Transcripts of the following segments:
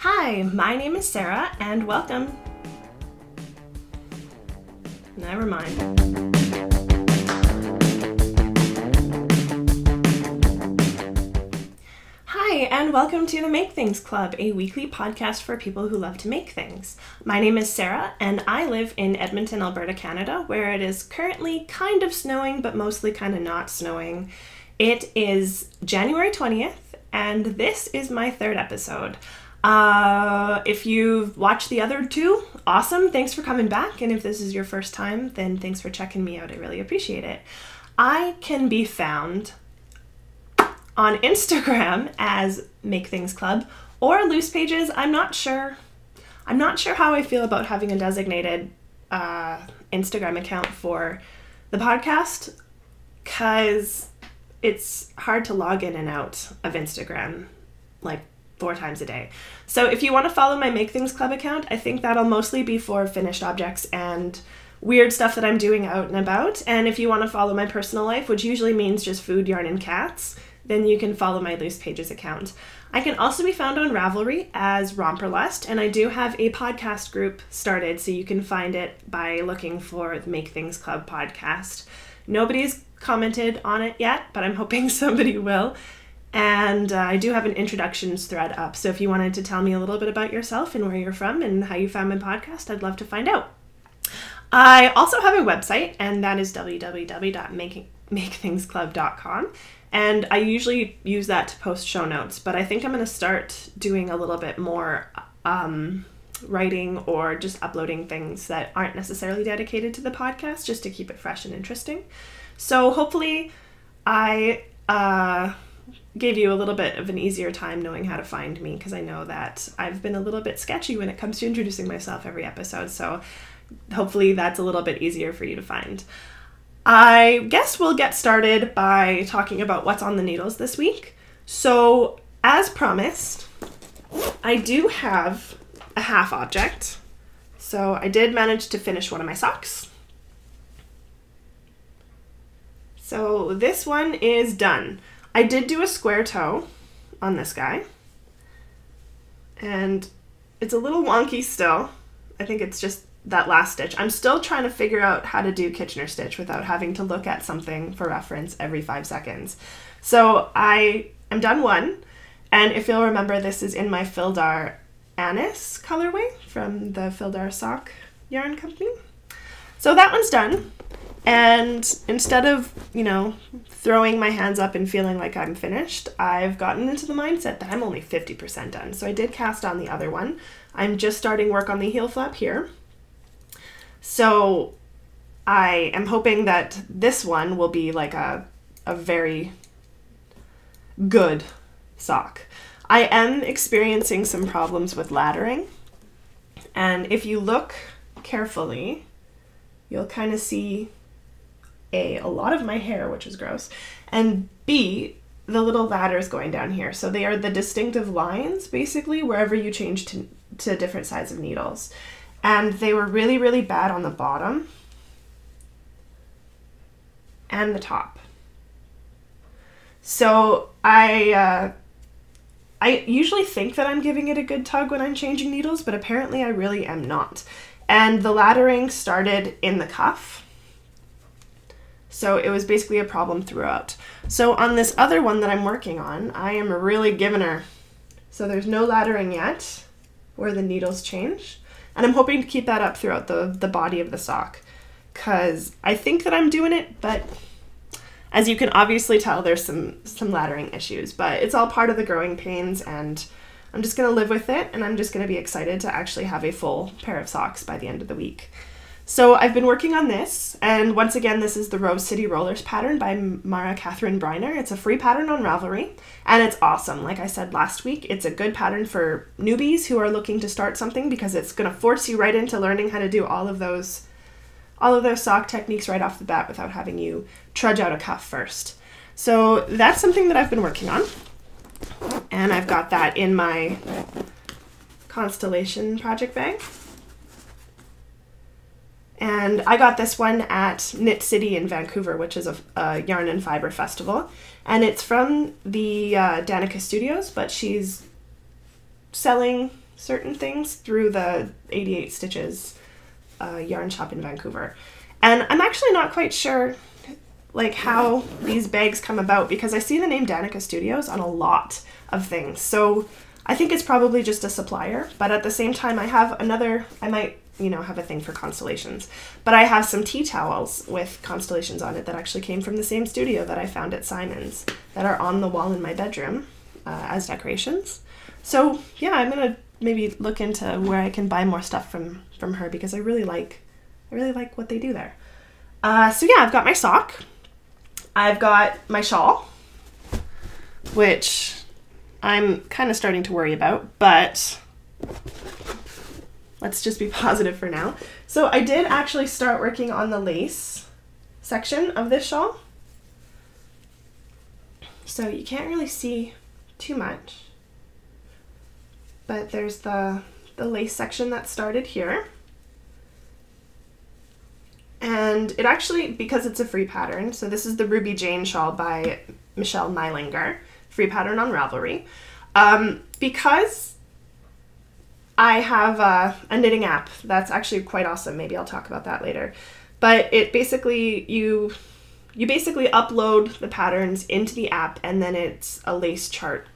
Hi, my name is Sarah, and welcome. Never mind. Hi, and welcome to the Make Things Club, a weekly podcast for people who love to make things. My name is Sarah, and I live in Edmonton, Alberta, Canada, where it is currently kind of snowing, but mostly kind of not snowing. It is January 20th, and this is my third episode. If you've watched the other two, awesome, thanks for coming back, and if this is your first time, then thanks for checking me out, I really appreciate it. I can be found on Instagram as Make Things Club or Loose Pages. I'm not sure how I feel about having a designated Instagram account for the podcast, because it's hard to log in and out of Instagram like 4 times a day. So if you want to follow my Make Things Club account, I think that'll mostly be for finished objects and weird stuff that I'm doing out and about. And if you want to follow my personal life, which usually means just food, yarn, and cats, then you can follow my Loose Pages account. I can also be found on Ravelry as Romperlust, and I do have a podcast group started, so you can find it by looking for the Make Things Club podcast. Nobody's commented on it yet, but I'm hoping somebody will. And I do have an introductions thread up, so if you wanted to tell me a little bit about yourself and where you're from and how you found my podcast, I'd love to find out. I also have a website, and that is www.makethingsclub.com. And I usually use that to post show notes, but I think I'm going to start doing a little bit more writing or just uploading things that aren't necessarily dedicated to the podcast, just to keep it fresh and interesting. So hopefully I gave you a little bit of an easier time knowing how to find me, because I know that I've been a little bit sketchy when it comes to introducing myself every episode, so hopefully that's a little bit easier for you to find. I guess we'll get started by talking about what's on the needles this week. So, as promised, I do have a half object. So I did manage to finish one of my socks. So this one is done. I did do a square toe on this guy, and it's a little wonky still. I think it's just that last stitch. I'm still trying to figure out how to do Kitchener stitch without having to look at something for reference every 5 seconds. So I am done one, and if you'll remember, this is in my Fildar Anise colorway from the Fildar Sock Yarn Company. So that one's done. And instead of, throwing my hands up and feeling like I'm finished, I've gotten into the mindset that I'm only 50% done. So I did cast on the other one. I'm just starting work on the heel flap here. So I am hoping that this one will be like a very good sock. I am experiencing some problems with laddering. And if you look carefully, you'll kind of see a lot of my hair, which is gross, and B, the little ladders going down here. So they are the distinctive lines, basically, wherever you change to different sides of needles. And they were really, really bad on the bottom and the top. So I usually think that I'm giving it a good tug when I'm changing needles, but apparently I really am not. And the laddering started in the cuff. So it was basically a problem throughout. So on this other one that I'm working on, I am really giving her. So there's no laddering yet where the needles change. And I'm hoping to keep that up throughout the body of the sock, because I think that I'm doing it, but as you can obviously tell, there's some laddering issues, but it's all part of the growing pains, and I'm just going to live with it, and I'm just going to be excited to actually have a full pair of socks by the end of the week. So I've been working on this, and once again, this is the Rose City Rollers pattern by Mara Catherine Briner. It's a free pattern on Ravelry, and it's awesome. Like I said last week, it's a good pattern for newbies who are looking to start something, because it's going to force you right into learning how to do all of those sock techniques right off the bat without having you trudge out a cuff first. So that's something that I've been working on, and I've got that in my Constellation project bag. And I got this one at Knit City in Vancouver, which is a yarn and fiber festival. And it's from the Danica Studios, but she's selling certain things through the 88 Stitches yarn shop in Vancouver. And I'm actually not quite sure like how these bags come about, because I see the name Danica Studios on a lot of things. So I think it's probably just a supplier, but at the same time I might, you know, have a thing for constellations, but I have some tea towels with constellations on it that actually came from the same studio that I found at Simon's that are on the wall in my bedroom as decorations. So yeah, I'm gonna maybe look into where I can buy more stuff from her, because I really like what they do there. So yeah, I've got my sock. I've got my shawl, which I'm kind of starting to worry about, but let's just be positive for now. So I did actually start working on the lace section of this shawl. So you can't really see too much, but there's the lace section that started here. And it actually, because it's a free pattern, so this is the Ruby Jane shawl by Michelle Meilinger, free pattern on Ravelry. Because I have a knitting app that's actually quite awesome. Maybe I'll talk about that later. But it basically, you basically upload the patterns into the app, and then it's a lace chart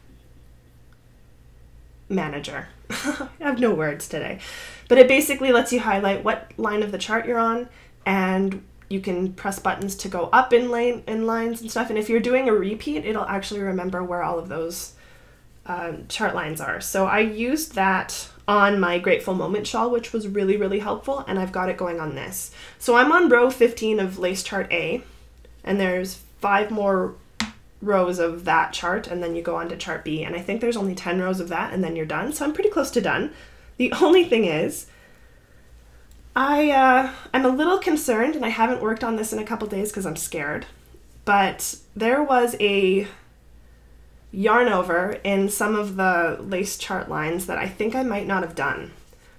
manager. I have no words today. But it basically lets you highlight what line of the chart you're on, and you can press buttons to go up in lines and stuff. And if you're doing a repeat, it'll actually remember where all of those chart lines are. So I used that on my Grateful Moment shawl, which was really, really helpful, and I've got it going on this. So I'm on row 15 of lace chart A, and there's 5 more rows of that chart, and then you go on to chart B, and I think there's only 10 rows of that, and then you're done. So I'm pretty close to done. The only thing is, I'm a little concerned, and I haven't worked on this in a couple days because I'm scared, but there was a yarn over in some of the lace chart lines that I think I might not have done.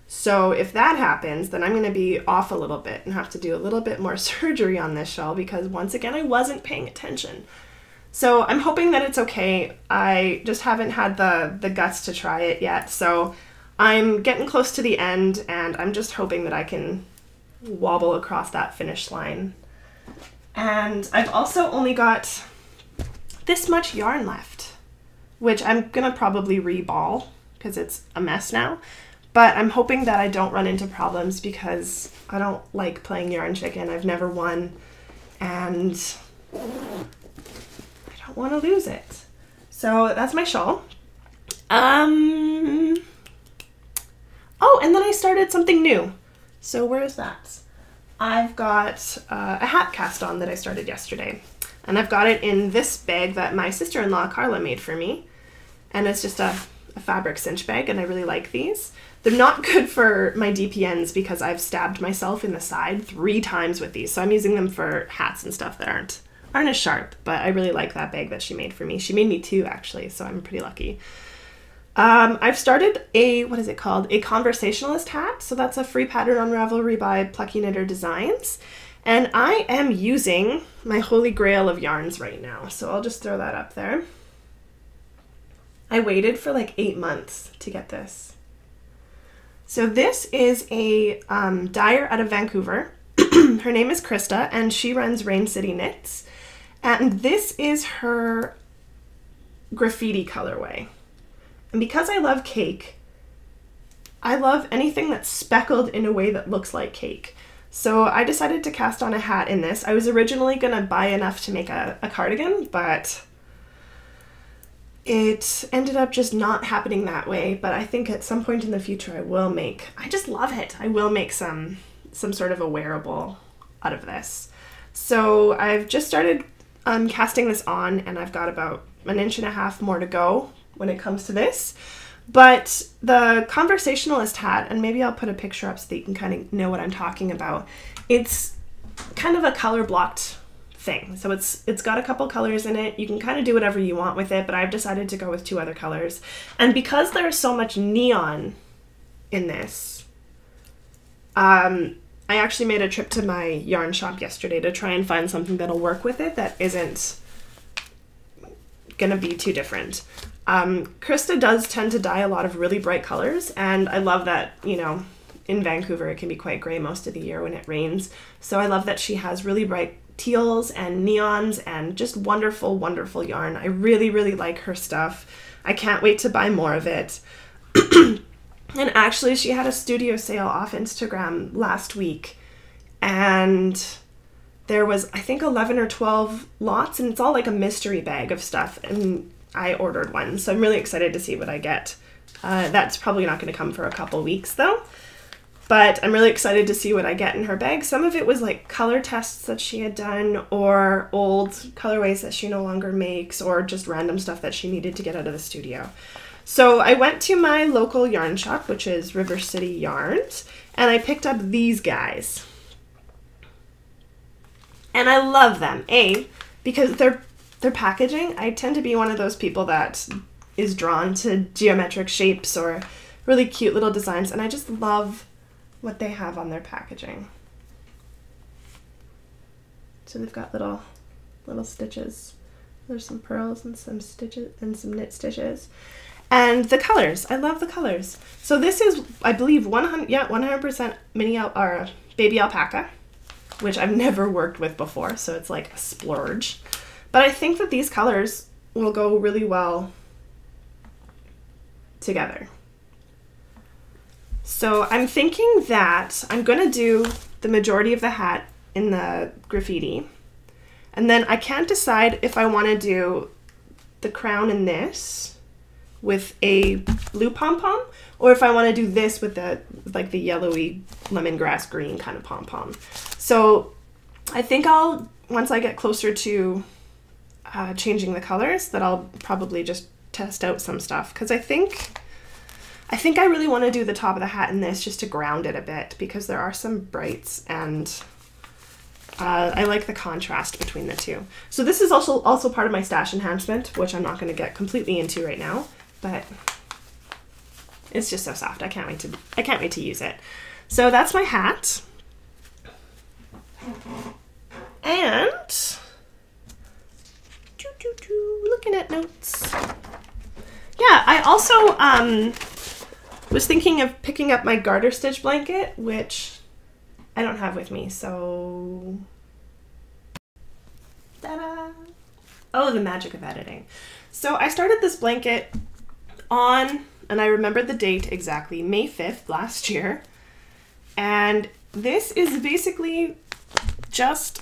So if that happens, then I'm going to be off a little bit and have to do a little bit more surgery on this shawl, because once again, I wasn't paying attention. So I'm hoping that it's okay. I just haven't had the guts to try it yet. So I'm getting close to the end, and I'm just hoping that I can wobble across that finish line. And I've also only got this much yarn left, which I'm gonna probably reball because it's a mess now. But I'm hoping that I don't run into problems, because I don't like playing yarn chicken. I've never won, and I don't want to lose it. So that's my shawl. Oh, and then I started something new. So where is that? I've got a hat cast on that I started yesterday. And I've got it in this bag that my sister-in-law Carla made for me. And it's just a fabric cinch bag, and I really like these. They're not good for my DPNs because I've stabbed myself in the side 3 times with these. So I'm using them for hats and stuff that aren't as sharp, but I really like that bag that she made for me. She made me 2 actually, so I'm pretty lucky. I've started a, what is it called? A conversationalist hat. So that's a free pattern on Ravelry by Plucky Knitter Designs. And I am using my holy grail of yarns right now. So I'll just throw that up there. I waited for like 8 months to get this. So this is a dyer out of Vancouver. Her name is Krista, and she runs Rain City Knits. And this is her graffiti colorway. And because I love cake, I love anything that's speckled in a way that looks like cake. So I decided to cast on a hat in this. I was originally going to buy enough to make a cardigan, but it ended up just not happening that way. But I think at some point in the future I will make, I just love it. I will make some sort of a wearable out of this. So I've just started casting this on, and I've got about 1.5 inches more to go when it comes to this. But the conversationalist hat, and maybe I'll put a picture up so that you can kind of know what I'm talking about. It's kind of a color blocked thing. So it's got a couple colors in it. You can kind of do whatever you want with it, but I've decided to go with 2 other colors. And because there's so much neon in this, I actually made a trip to my yarn shop yesterday to try and find something that'll work with it that isn't gonna be too different. Krista does tend to dye a lot of really bright colors, and I love that, you know, in Vancouver it can be quite gray most of the year when it rains. So I love that she has really bright teals and neons and just wonderful, wonderful yarn. I really, really like her stuff. I can't wait to buy more of it. And actually, she had a studio sale off Instagram last week, and there was, I think, 11 or 12 lots, and it's all like a mystery bag of stuff, and I ordered one, so I'm really excited to see what I get. That's probably not going to come for a couple weeks, though, but I'm really excited to see what I get in her bag. Some of it was like color tests that she had done, or old colorways that she no longer makes, or just random stuff that she needed to get out of the studio. So I went to my local yarn shop, which is River City Yarns, and I picked up these guys. And I love them, because their packaging, I tend to be one of those people that is drawn to geometric shapes or really cute little designs, and I just love what they have on their packaging. So they've got little stitches. There's some pearls and some stitches and some knit stitches. And the colors, I love the colors. So this is, I believe, 100% baby alpaca, which I've never worked with before, so it's like a splurge. But I think that these colors will go really well together. So I'm thinking that I'm gonna do the majority of the hat in the graffiti, and then I can't decide if I wanna do the crown in this with a blue pom-pom, or if I want to do this with the yellowy lemongrass green kind of pom-pom. So I think once I get closer to changing the colors, that I'll probably just test out some stuff, because I think I really want to do the top of the hat in this just to ground it a bit, because there are some brights, and I like the contrast between the two. So this is also part of my stash enhancement, which I'm not going to get completely into right now, but it's just so soft. I can't wait to use it. So that's my hat. And looking at notes. Yeah, I also was thinking of picking up my garter stitch blanket, which I don't have with me, so ta-da! Oh, the magic of editing. So I started this blanket on, and I remember the date exactly, May 5th last year. And this is basically just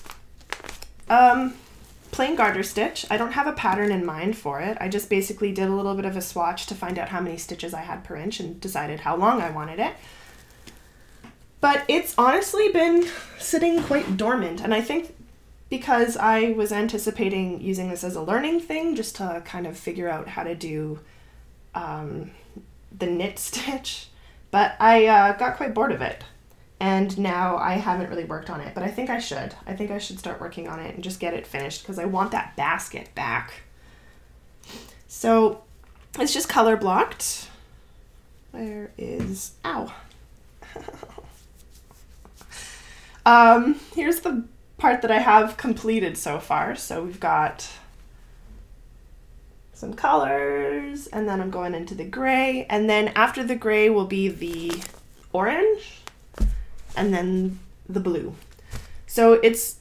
plain garter stitch. I don't have a pattern in mind for it. I just basically did a little bit of a swatch to find out how many stitches I had per inch and decided how long I wanted it. But it's honestly been sitting quite dormant, and I think because I was anticipating using this as a learning thing, just to kind of figure out how to do the knit stitch, but I got quite bored of it, and now I haven't really worked on it, but I think I should. I think I should start working on it and just get it finished, because I want that basket back. So it's just color blocked. Where is, ow. Here's the part that I have completed so far. So we've got some colors, and then I'm going into the gray, and then after the gray will be the orange, and then the blue. So it's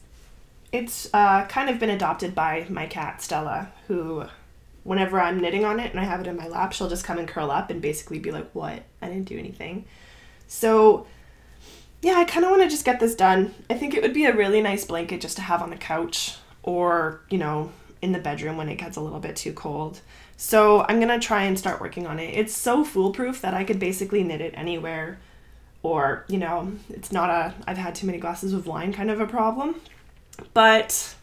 kind of been adopted by my cat Stella, who whenever I'm knitting on it and I have it in my lap, she'll just come and curl up and basically be like, what? I didn't do anything. So yeah, I kind of want to just get this done. I think it would be a really nice blanket just to have on the couch, or, you know, in the bedroom when it gets a little bit too cold. So I'm going to try and start working on it. It's so foolproof that I could basically knit it anywhere, or, you know, it's not a I've had too many glasses of wine kind of a problem. But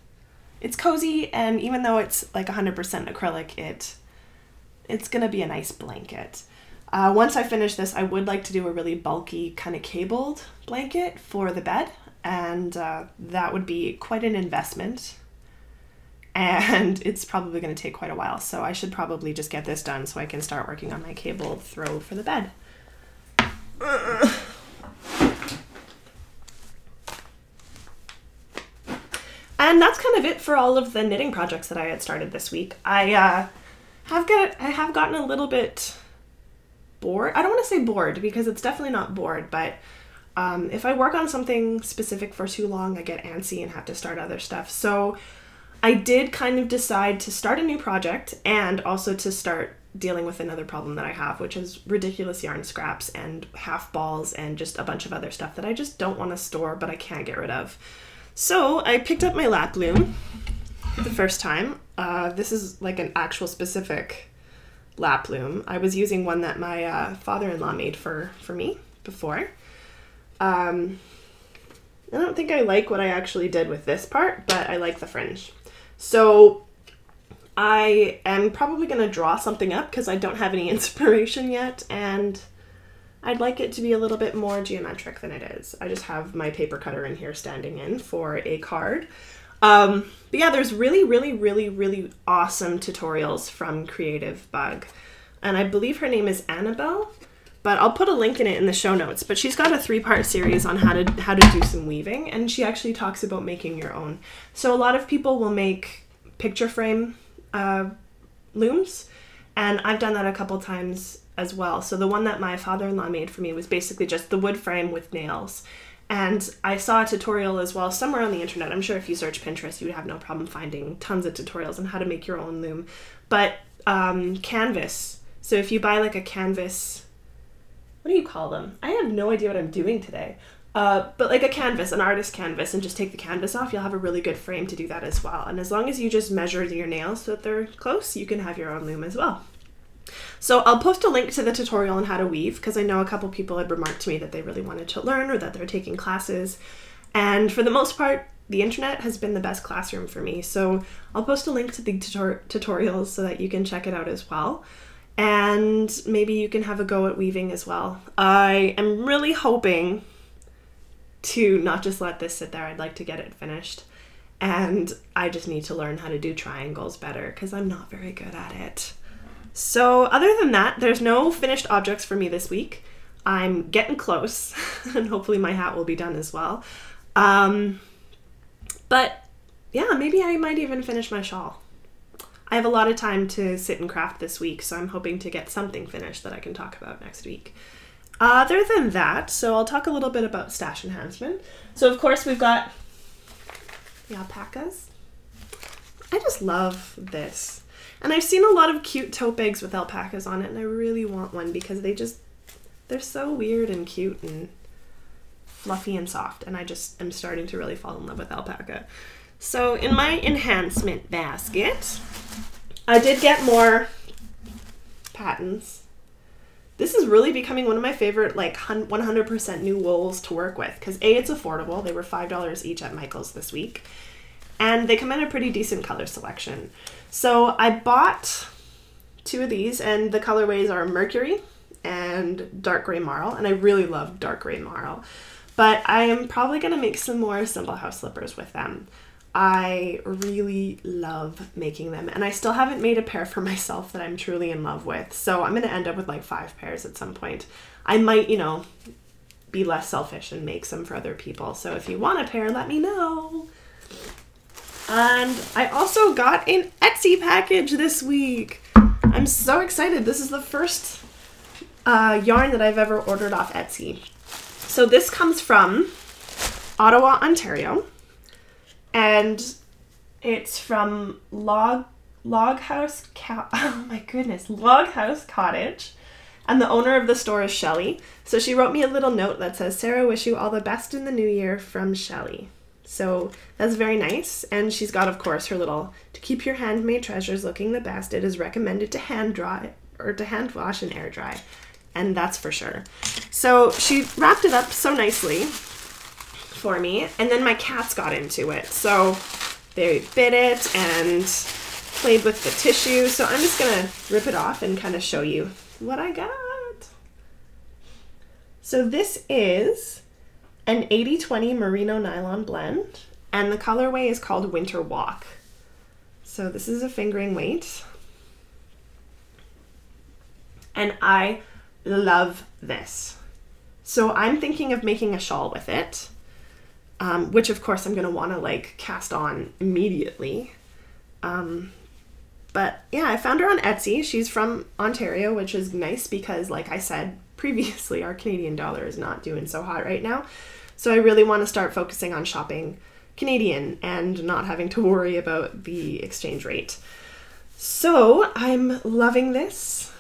it's cozy, and even though it's like 100% acrylic, it's going to be a nice blanket. Once I finish this, I would like to do a really bulky kind of cabled blanket for the bed, and that would be quite an investment, and it's probably going to take quite a while, so I should probably just get this done so I can start working on my cabled throw for the bed. And that's kind of it for all of the knitting projects that I had started this week. I I have gotten a little bit bored. I don't want to say bored because it's definitely not bored, but if I work on something specific for too long, I get antsy and have to start other stuff. So I did kind of decide to start a new project and also to start dealing with another problem that I have, which is ridiculous yarn scraps and half balls and just a bunch of other stuff that I just don't want to store, but I can't get rid of. So I picked up my lap loom for the first time. This is like an actual specific lap loom. I was using one that my father-in-law made for me before. I don't think I like what I actually did with this part, but I like the fringe. So I am probably going to draw something up because I don't have any inspiration yet, and I'd like it to be a little bit more geometric than it is. I just have my paper cutter in here standing in for a card. But yeah, there's really awesome tutorials from Creative Bug, and I believe her name is Annabelle, but I'll put a link in it in the show notes. But she's got a 3-part series on how to do some weaving, and she actually talks about making your own. So a lot of people will make picture frame looms, and I've done that a couple times as well. So the one that my father-in-law made for me was basically just the wood frame with nails. And I saw a tutorial as well somewhere on the internet. I'm sure if you search Pinterest, you would have no problem finding tons of tutorials on how to make your own loom. But canvas. So if you buy like a canvas, what do you call them? I have no idea what I'm doing today. But like a canvas, an artist canvas, and just take the canvas off, you'll have a really good frame to do that as well. And as long as you just measure your nails so that they're close, you can have your own loom as well. So I'll post a link to the tutorial on how to weave, because I know a couple people had remarked to me that they really wanted to learn or that they're taking classes. And for the most part, the internet has been the best classroom for me. So I'll post a link to the tutorials so that you can check it out as well. And maybe you can have a go at weaving as well. I am really hoping to not just let this sit there. I'd like to get it finished, and I just need to learn how to do triangles better because I'm not very good at it. So other than that, there's no finished objects for me this week. I'm getting close and hopefully my hat will be done as well. But yeah, maybe I might even finish my shawl. I have a lot of time to sit and craft this week, so I'm hoping to get something finished that I can talk about next week. Other than that, so I'll talk a little bit about stash enhancement. So of course we've got the alpacas. I just love this. And I've seen a lot of cute tote bags with alpacas on it, and I really want one because they're so weird and cute and fluffy and soft, and I just am starting to really fall in love with alpaca. So in my enhancement basket, I did get more patterns. This is really becoming one of my favorite, like 100% new wools to work with because A, it's affordable. They were $5 each at Michael's this week, and they come in a pretty decent color selection. So I bought 2 of these, and the colorways are Mercury and Dark Gray Marl, and I really love Dark Gray Marl, but I am probably going to make some more Simple House slippers with them. I really love making them, and I still haven't made a pair for myself that I'm truly in love with, so I'm going to end up with like 5 pairs at some point. I might, you know, be less selfish and make some for other people, so if you want a pair, let me know. And I also got an Etsy package this week. I'm so excited. This is the first yarn that I've ever ordered off Etsy. So this comes from Ottawa, Ontario. And it's from Log House Cottage, and the owner of the store is Shelly. So she wrote me a little note that says, "Sarah, wish you all the best in the new year from Shelly." So that's very nice. And she's got, of course, her little, "To keep your handmade treasures looking the best, it is recommended to hand dry or to hand wash and air dry." And that's for sure. So she wrapped it up so nicely for me, and then my cats got into it, so they bit it and played with the tissue. So I'm just gonna rip it off and kind of show you what I got. So this is an 80/20 merino nylon blend, and the colorway is called Winter Walk. So this is a fingering weight, and I love this. So I'm thinking of making a shawl with it. Which of course I'm going to want to like cast on immediately. But But yeah, I found her on Etsy. She's from Ontario, which is nice because, like I said previously, our Canadian dollar is not doing so hot right now. So I really want to start focusing on shopping Canadian and not having to worry about the exchange rate. So I'm loving this.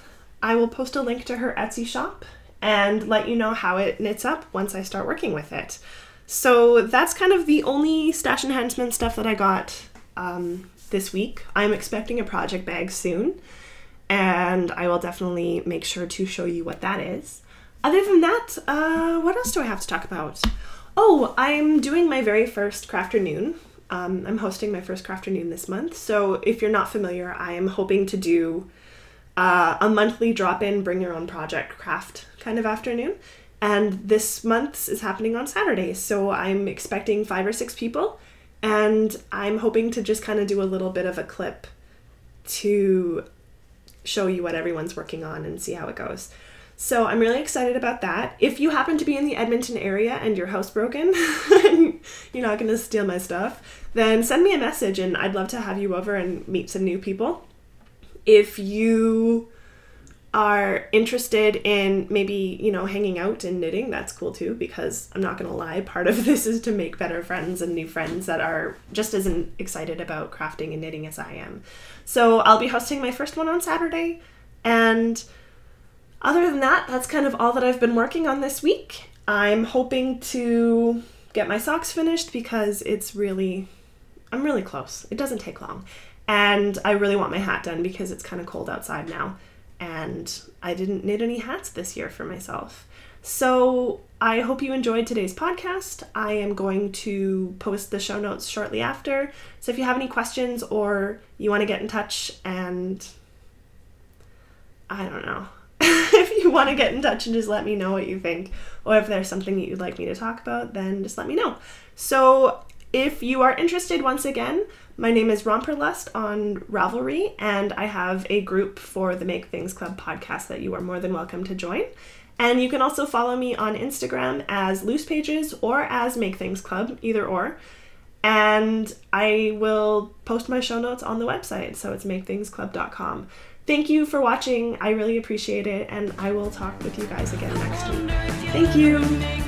I will post a link to her Etsy shop and let you know how it knits up once I start working with it. So that's kind of the only stash enhancement stuff that I got this week. I'm expecting a project bag soon, and I will definitely make sure to show you what that is. Other than that, what else do I have to talk about? Oh, I'm doing my very first Crafternoon. I'm hosting my first Crafternoon this month. So if you're not familiar, I am hoping to do a monthly drop-in, bring your own project craft kind of afternoon. And this month's is happening on Saturday. So I'm expecting 5 or 6 people. And I'm hoping to just kind of do a little bit of a clip to show you what everyone's working on and see how it goes. So I'm really excited about that. If you happen to be in the Edmonton area and your house broken, and you're not going to steal my stuff, then send me a message and I'd love to have you over and meet some new people. If you are interested in maybe, hanging out and knitting, that's cool too, because I'm not going to lie, part of this is to make better friends and new friends that are just as excited about crafting and knitting as I am. So I'll be hosting my first one on Saturday, and other than that, that's kind of all that I've been working on this week. I'm hoping to get my socks finished because I'm really close. It doesn't take long. And I really want my hat done because it's kind of cold outside now. And I didn't knit any hats this year for myself. So I hope you enjoyed today's podcast. I am going to post the show notes shortly after. So if you have any questions or you want to get in touch and I don't know, if you want to get in touch and just let me know what you think, or if there's something that you'd like me to talk about, then just let me know. So if you are interested, once again, my name is Romperlust on Ravelry, and I have a group for the Make Things Club podcast that you are more than welcome to join. And you can also follow me on Instagram as Loose Pages or as Make Things Club, either or. And I will post my show notes on the website, so it's makethingsclub.com. Thank you for watching. I really appreciate it, and I will talk with you guys again next week. Thank you.